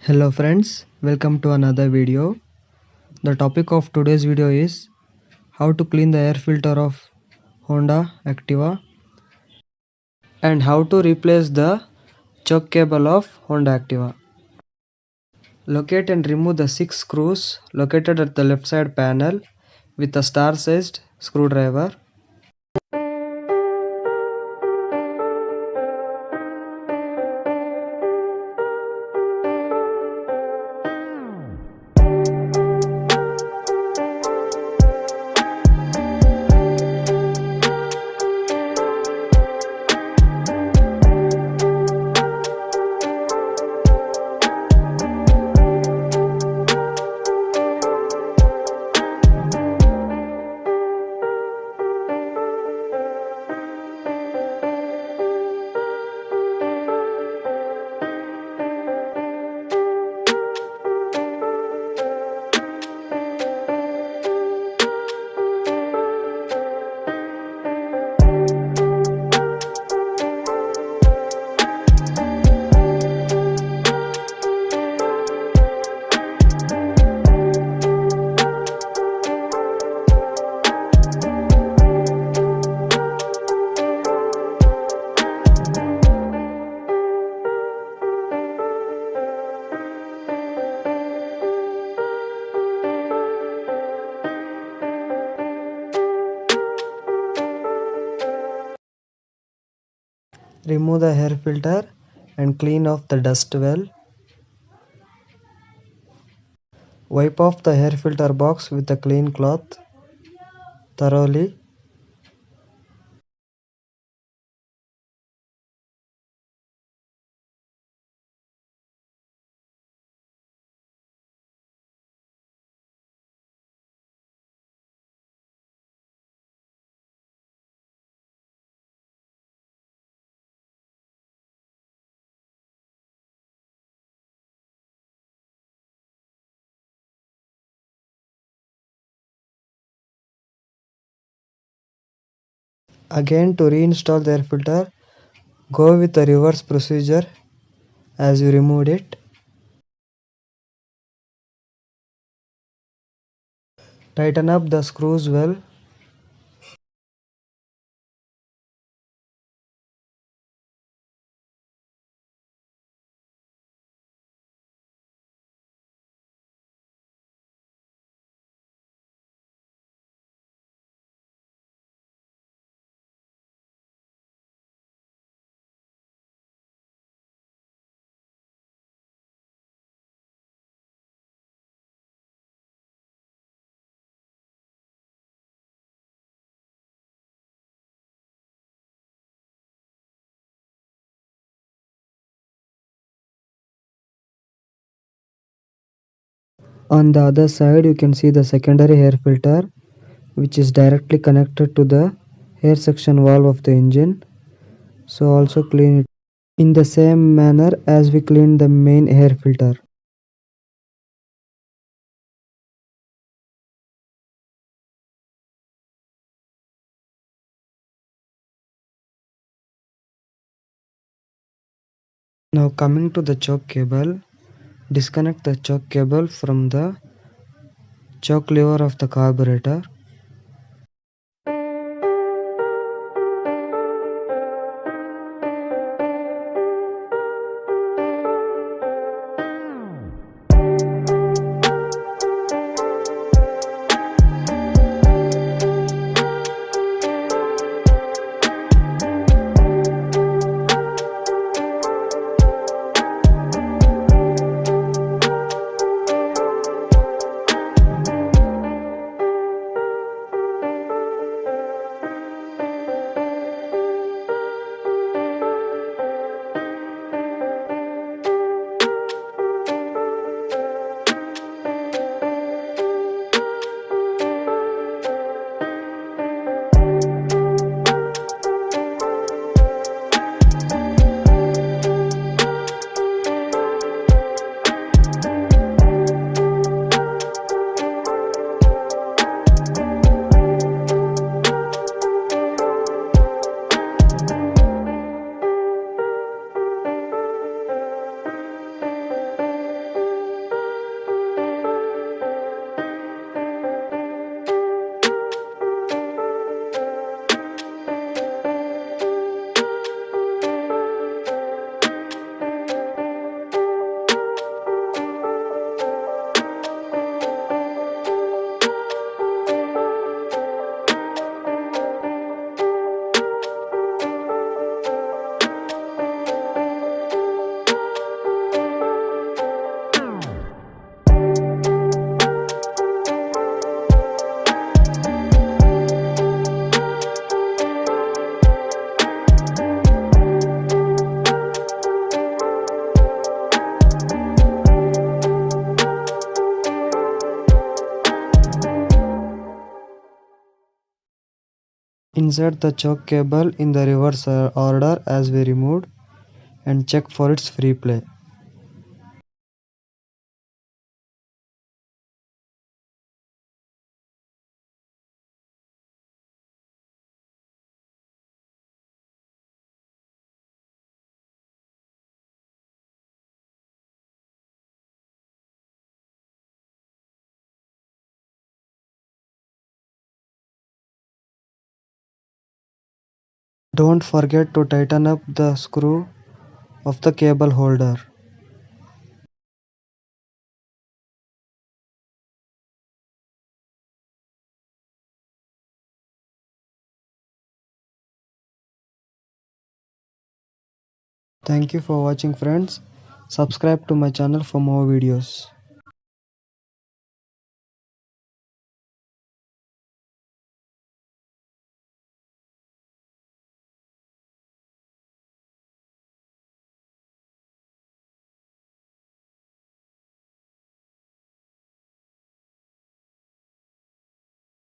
Hello friends, welcome to another video. The topic of today's video is how to clean the air filter of Honda Activa and how to replace the choke cable of Honda Activa. Locate and remove the 6 screws located at the left side panel with a star sized screwdriver. Remove the air filter and clean off the dust well. Wipe off the air filter box with a clean cloth thoroughly. Again, to reinstall the air filter, go with the reverse procedure as you removed it. Tighten up the screws well. On the other side, you can see the secondary air filter, which is directly connected to the air section valve of the engine. So also clean it in the same manner as we cleaned the main air filter. Now coming to the choke cable, disconnect the choke cable from the choke lever of the carburetor. Insert the choke cable in the reverse order as we removed and check for its free play. Don't forget to tighten up the screw of the cable holder. Thank you for watching friends. Subscribe to my channel for more videos.